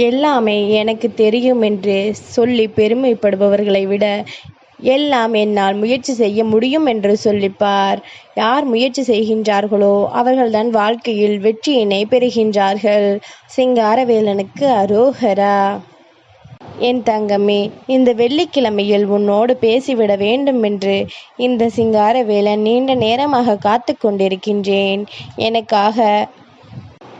எல்லாமே எனக்கு தெரியும் என்று சொல்லி பெருமைப்படுபவர்களை விட எல்லாம் என்னால் முயற்சி செய்ய முடியும் என்று சொல்லிப்பார். யார் முயற்சி செய்கின்றார்களோ அவர்கள்தான் வாழ்க்கையில் வெற்றியினை பெறுகின்றார்கள். சிங்காரவேலனுக்கு அரோகரா. என் தங்கமே, இந்த வெள்ளிக்கிழமையில் உன்னோடு பேசிவிட வேண்டும் என்று இந்த சிங்காரவேலன் நீண்ட நேரமாக காத்து கொண்டிருக்கின்றேன். எனக்காக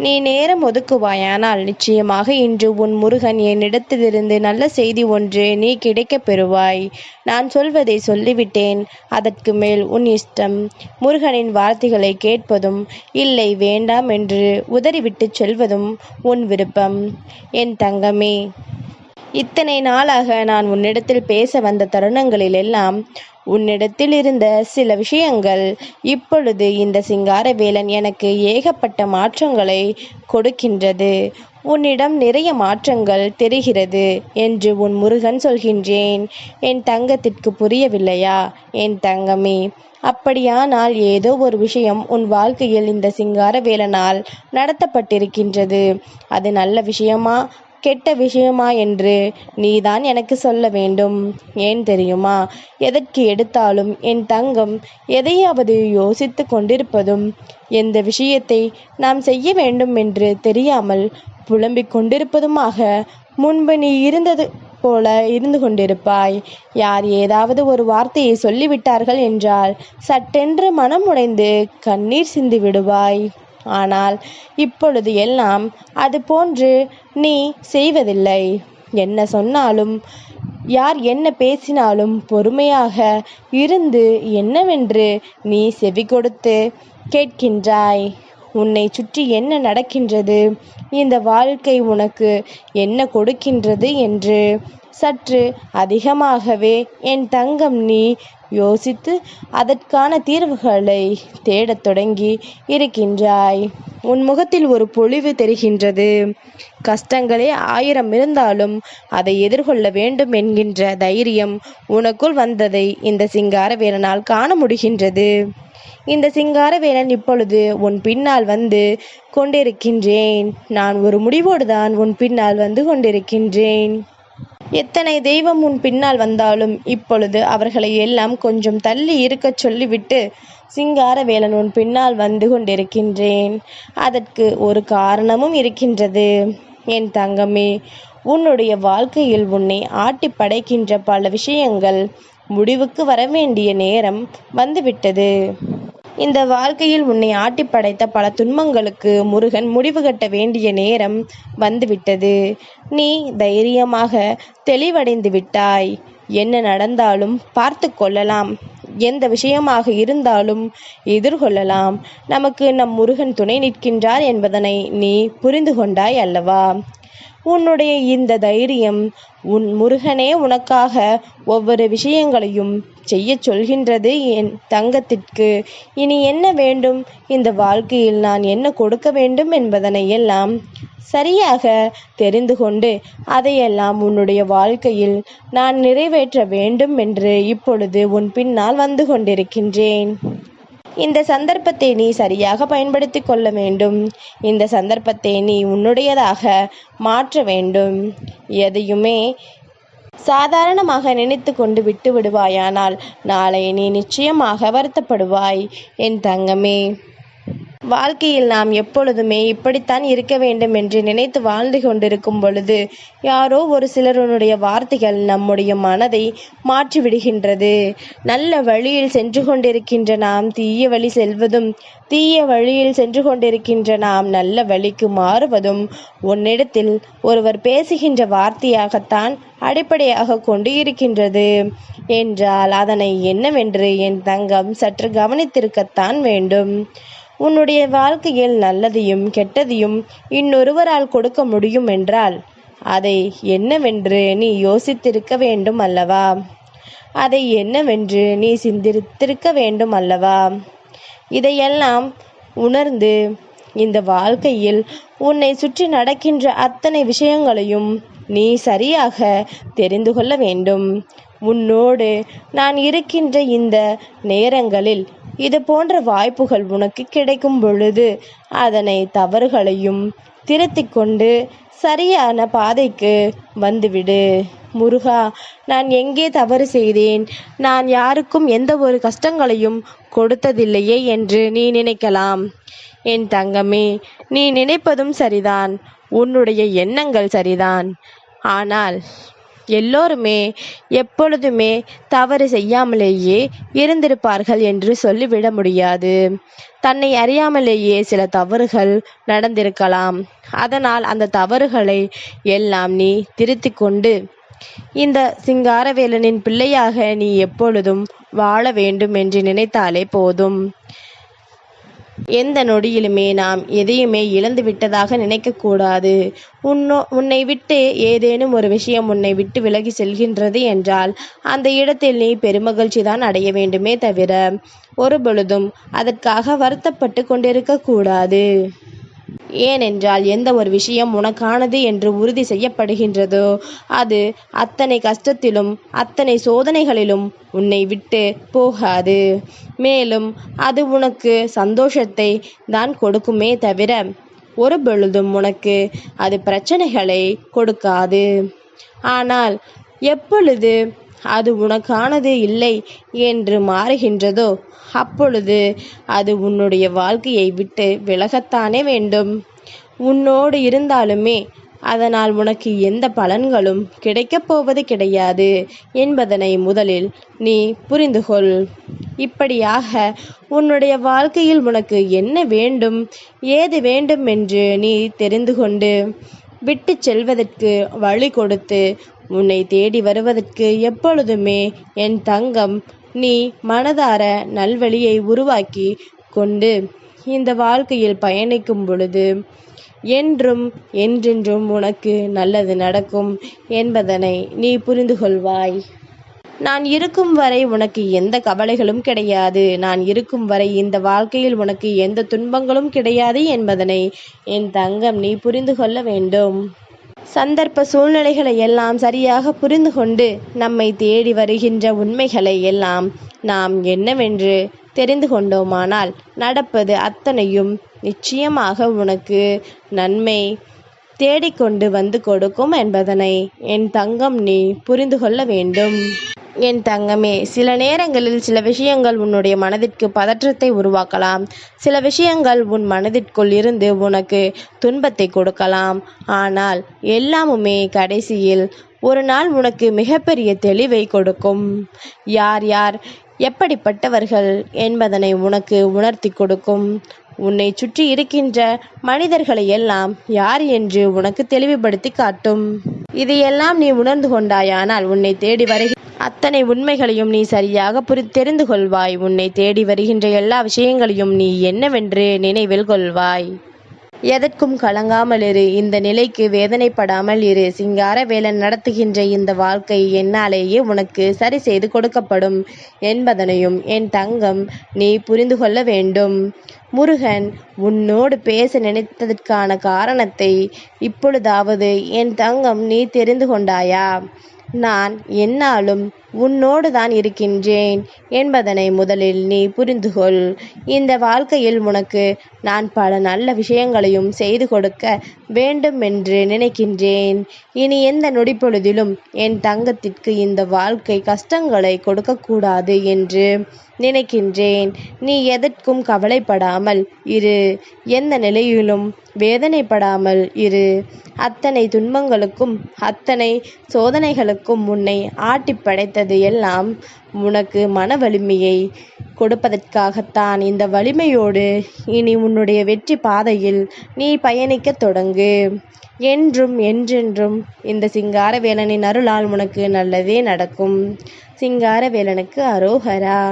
நீ நேரம் ஒதுக்குவாயானால் நிச்சயமாக இன்று உன் முருகன் என்னிடத்திலிருந்து நல்ல செய்தி ஒன்று நீ கிடைக்கப் பெறுவாய். நான் சொல்வதை சொல்லிவிட்டேன், அதற்கு மேல் உன் இஷ்டம். முருகனின் வார்த்தைகளை கேட்பதும் இல்லை வேண்டாம் என்று உதறிவிட்டு செல்வதும் உன் விருப்பம். என் தங்கமே, இத்தனை நாளாக நான் உன்னிடத்தில் பேச வந்த தருணங்களில் எல்லாம் உன்னிடத்தில் இருந்த சில விஷயங்கள் இப்பொழுது இந்த சிங்காரவேலன் எனக்கு ஏகப்பட்ட மாற்றங்களை கொடுக்கின்றது. உன்னிடம் நிறைய மாற்றங்கள் தெரிகிறது என்று உன் முருகன் சொல்கின்றேன். என் தங்கத்திற்கு புரியவில்லையா? என் தங்கமே, அப்படியானால் ஏதோ ஒரு விஷயம் உன் வாழ்க்கையில் இந்த சிங்காரவேலனால் நடத்தப்பட்டிருக்கின்றது. அது நல்ல விஷயமா கெட்ட விஷயமா என்று நீதான் எனக்கு சொல்ல வேண்டும். ஏன் தெரியுமா? எதற்கு எடுத்தாலும் என் தங்கம் எதையாவது யோசித்து கொண்டிருப்பதும், எந்த விஷயத்தை நாம் செய்ய வேண்டும் என்று தெரியாமல் புலம்பிக் கொண்டிருப்பதுமாக முன்பு நீ இருந்தது போல இருந்து கொண்டிருப்பாய். யார் ஏதாவது ஒரு வார்த்தையை சொல்லிவிட்டார்கள் என்றால் சட்டென்று மனம் உடைந்து கண்ணீர் சிந்தி விடுவாய். ஆனால் இப்பொழுது எல்லாம் அது போன்று நீ செய்வதில்லை. என்ன சொன்னாலும் யார் என்ன பேசினாலும் பொறுமையாக இருந்து என்னவென்று நீ செவி கொடுத்து கேட்கின்றாய். உன்னை சுற்றி என்ன நடக்கின்றது, இந்த வாழ்க்கை உனக்கு என்ன கொடுக்கின்றது என்று சற்று அதிகமாகவே என் தங்கம் நீ யோசித்து அதற்கான தீர்வுகளை தேடத் தொடங்கி இருக்கின்றாய். உன் முகத்தில் ஒரு பொலிவு தெரிகின்றது. கஷ்டங்களே 1000 இருந்தாலும் அதை எதிர்கொள்ள வேண்டும் என்கின்ற தைரியம் உனக்குள் வந்ததை இந்த சிங்காரவேலனால் காண முடிகின்றது. இந்த சிங்காரவேலன் இப்பொழுது உன் பின்னால் வந்து கொண்டிருக்கின்றேன். நான் ஒரு முடிவோடு தான் உன் பின்னால் வந்து கொண்டிருக்கின்றேன். எத்தனை தெய்வம் உன் பின்னால் வந்தாலும் இப்பொழுது அவர்களை எல்லாம் கொஞ்சம் தள்ளி இருக்கச் சொல்லிவிட்டு சிங்காரவேலன் உன் பின்னால் வந்து கொண்டிருக்கின்றேன். அதற்கு ஒரு காரணமும் இருக்கின்றது. என் தங்கமே, உன்னுடைய வாழ்க்கையில் உன்னை ஆட்டி படைக்கின்ற பல விஷயங்கள் முடிவுக்கு வர வேண்டிய நேரம் வந்துவிட்டது. இந்த வாழ்க்கையில் உன்னை ஆட்டி படைத்த பல துன்பங்களுக்கு முருகன் முடிவு கட்ட வேண்டிய நேரம் வந்துவிட்டது. நீ தைரியமாக தெளிவடைந்து விட்டாய். என்ன நடந்தாலும் பார்த்து கொள்ளலாம். எந்த விஷயமாக இருந்தாலும் எதிர்கொள்ளலாம். நமக்கு நம் முருகன் துணை நிற்கின்றார் என்பதனை நீ புரிந்து கொண்டாய் அல்லவா? உன்னுடைய இந்த தைரியம், உன் முருகனே உனக்காக ஒவ்வொரு விஷயங்களையும் செய்ய சொல்கின்றது. என் தங்கத்திற்கு இனி என்ன வேண்டும், இந்த வாழ்க்கையில் நான் என்ன கொடுக்க வேண்டும் என்பதனை எல்லாம் சரியாக தெரிந்து கொண்டு அதையெல்லாம் உன்னுடைய வாழ்க்கையில் நான் நிறைவேற்ற வேண்டும் என்று இப்பொழுது உன் பின்னால் வந்து கொண்டிருக்கின்றேன். இந்த சந்தர்ப்பத்தை நீ சரியாக பயன்படுத்தி கொள்ள வேண்டும். இந்த சந்தர்ப்பத்தை நீ உன்னுடையதாக மாற்ற வேண்டும். எதையுமே சாதாரணமாக நினைத்து கொண்டு விட்டு விடுவாயானால் நாளை நீ நிச்சயமாக வருத்தப்படுவாய். என் தங்கமே, வாழ்க்கையில் நாம் எப்பொழுதுமே இப்படித்தான் இருக்க வேண்டும் என்று நினைத்து வாழ்ந்து கொண்டிருக்கும் பொழுது யாரோ ஒரு சிலருடைய வார்த்தைகள் நம்முடைய மனதை மாற்றிவிடுகின்றது. நல்ல வழியில் சென்று கொண்டிருக்கின்ற நாம் தீய வழி செல்வதும், தீய வழியில் சென்று கொண்டிருக்கின்ற நாம் நல்ல வழிக்கு மாறுவதும் உன்னிடத்தில் ஒருவர் பேசுகின்ற வார்த்தையாகத்தான் அடிப்படையாக கொண்டு இருக்கின்றது என்றால் அதனை என்னவென்று என் தங்கம் சற்று கவனித்திருக்கத்தான் வேண்டும். உன்னுடைய வாழ்க்கையில் நல்லதையும் கெட்டதையும் இன்னொருவரால் கொடுக்க முடியும் என்றால் அதை என்னவென்று நீ யோசித்திருக்க வேண்டும் அல்லவா? அதை என்னவென்று நீ சிந்தித்திருக்க வேண்டும் அல்லவா? இதையெல்லாம் உணர்ந்து இந்த வாழ்க்கையில் உன்னை சுற்றி நடக்கின்ற அத்தனை விஷயங்களையும் நீ சரியாக தெரிந்து கொள்ள வேண்டும். உன்னோடு நான் இருக்கின்ற இந்த நேரங்களில் இது போன்ற வாய்ப்புகள் உனக்கு கிடைக்கும் பொழுது அதனை தவறுகளையும் திருத்திக் கொண்டு சரியான பாதைக்கு வந்துவிடு. முருகா, நான் எங்கே தவறு செய்தேன்? நான் யாருக்கும் எந்த ஒரு கஷ்டங்களையும் கொடுத்ததில்லையே என்று நீ நினைக்கலாம். என் தங்கமே, நீ நினைப்பதும் சரிதான், உன்னுடைய எண்ணங்கள் சரிதான். ஆனால் எல்லோருமே எப்பொழுதுமே தவறு செய்யாமலேயே இருந்திருப்பார்கள் என்று சொல்லிவிட முடியாது. தன்னை அறியாமலேயே சில தவறுகள் நடந்திருக்கலாம். அதனால் அந்த தவறுகளை எல்லாம் நீ திருத்திக் கொண்டு இந்த சிங்காரவேலனின் பிள்ளையாக நீ எப்பொழுதும் வாழ வேண்டும் என்று நினைத்தாலே போதும். எந்த நொடியிலுமே நாம் எதையுமே இழந்து விட்டதாக நினைக்கக்கூடாது. உன்னை விட்டு ஏதேனும் ஒரு விஷயம் உன்னை விட்டு விலகி செல்கின்றது என்றால் அந்த இடத்தில் நீ பெருமகிழ்ச்சி தான் அடைய வேண்டுமே தவிர ஒரு பொழுதும் அதற்காக வருத்தப்பட்டு கொண்டிருக்க கூடாது. ஏனென்றால் எந்த ஒரு விஷயம் உனக்கானது என்று உறுதி செய்யப்படுகின்றதோ அது அத்தனை கஷ்டத்திலும் அத்தனை சோதனைகளிலும் உன்னை விட்டு போகாது. மேலும் அது உனக்கு சந்தோஷத்தை தான் கொடுக்குமே தவிர ஒரு பொழுதும் உனக்கு அது பிரச்சனைகளை கொடுக்காது. ஆனால் எப்பொழுது அது உனக்கானது இல்லை என்று மாறுகின்றதோ அப்பொழுது அது உன்னுடைய வாழ்க்கையை விட்டு விலகத்தானே வேண்டும். உன்னோடு இருந்தாலுமே அதனால் உனக்கு எந்த பலன்களும் கிடைக்கப் போவது கிடையாது என்பதனை முதலில் நீ புரிந்து கொள். இப்படியாக உன்னுடைய வாழ்க்கையில் உனக்கு என்ன வேண்டும், ஏது வேண்டும் என்று நீ தெரிந்து கொண்டு விட்டு செல்வதற்கு வழி கொடுத்து உன்னை தேடி வருவதற்கு எப்பொழுதுமே என் தங்கம் நீ மனதார நல்வழியை உருவாக்கி கொண்டு இந்த வாழ்க்கையில் பயணிக்கும் பொழுது என்றும் என்றென்றும் உனக்கு நல்லது நடக்கும் என்பதனை நீ புரிந்து கொள்வாய். நான் இருக்கும் வரை உனக்கு எந்த கவலைகளும் கிடையாது. நான் இருக்கும் வரை இந்த வாழ்க்கையில் உனக்கு எந்த துன்பங்களும் கிடையாது என்பதனை என் தங்கம் நீ புரிந்து கொள்ள வேண்டும். சந்தர்ப்ப சூழ்நிலைகளை எல்லாம் சரியாக புரிந்து கொண்டு நம்மை தேடி வருகின்ற உண்மைகளை எல்லாம் நாம் என்னவென்று தெரிந்து கொண்டோமானால் நடப்பது அத்தனையும் நிச்சயமாக உனக்கு நன்மை தேடிக்கொண்டு வந்து கொடுக்கும் என்பதனை என் தங்கம் நீ புரிந்து கொள்ள வேண்டும். என் தங்கமே, சில நேரங்களில் சில விஷயங்கள் உன்னுடைய மனதிற்கு பதற்றத்தை உருவாக்கலாம். சில விஷயங்கள் உன் மனதிற்குள் இருந்து உனக்கு துன்பத்தை கொடுக்கலாம். ஆனால் எல்லாமுமே கடைசியில் ஒரு நாள் உனக்கு மிகப்பெரிய தெளிவை கொடுக்கும். யார் யார் எப்படிப்பட்டவர்கள் என்பதனை உனக்கு உணர்த்தி கொடுக்கும். உன்னை சுற்றி இருக்கின்ற மனிதர்களை எல்லாம் யார் என்று உனக்கு தெளிவுபடுத்தி காட்டும். இதையெல்லாம் நீ உணர்ந்து கொண்டாயானால் உன்னை தேடி வருகிற அத்தனை உண்மைகளையும் நீ சரியாக தெரிந்து கொள்வாய். உன்னை தேடி வருகின்ற எல்லா விஷயங்களையும் நீ என்னவென்று நினைவில் கொள்வாய். எதற்கும் கலங்காமல் இரு. இந்த நிலைக்கு வேதனைப்படாமல் இரு. சிங்காரவேலன் நடத்துகின்ற இந்த வாழ்க்கை என்னாலேயே உனக்கு சரி செய்து கொடுக்கப்படும் என்பதனையும் என் தங்கம் நீ புரிந்து கொள்ள வேண்டும். முருகன் உன்னோடு பேச நினைத்ததற்கான காரணத்தை இப்பொழுதாவது என் தங்கம் நீ தெரிந்து கொண்டாயா? நான் என்னாலும் உன்னோடு தான் இருக்கின்றேன் என்பதனை முதலில் நீ புரிந்து கொள். இந்த வாழ்க்கையில் உனக்கு நான் பல நல்ல விஷயங்களையும் செய்து கொடுக்க வேண்டும் என்று நினைக்கின்றேன். இனி எந்த நொடிப்பொழுதிலும் என் தங்கத்திற்கு இந்த வாழ்க்கை கஷ்டங்களை கொடுக்கக்கூடாது என்று நினைக்கின்றேன். நீ எதற்கும் கவலைப்படாமல் இரு. எந்த நிலையிலும் வேதனைப்படாமல் இரு. அத்தனை துன்பங்களுக்கும் அத்தனை சோதனைகளுக்கும் உன்னை ஆட்டி படைத்தது எல்லாம் உனக்கு மன வலிமையை கொடுப்பதற்காகத்தான். இந்த வலிமையோடு இனி உன்னுடைய வெற்றி பாதையில் நீ பயணிக்க தொடங்கு. என்றும் என்றென்றும் இந்த சிங்காரவேலனின் அருளால் உனக்கு நல்லதே நடக்கும். சிங்காரவேலனுக்கு அரோகரா.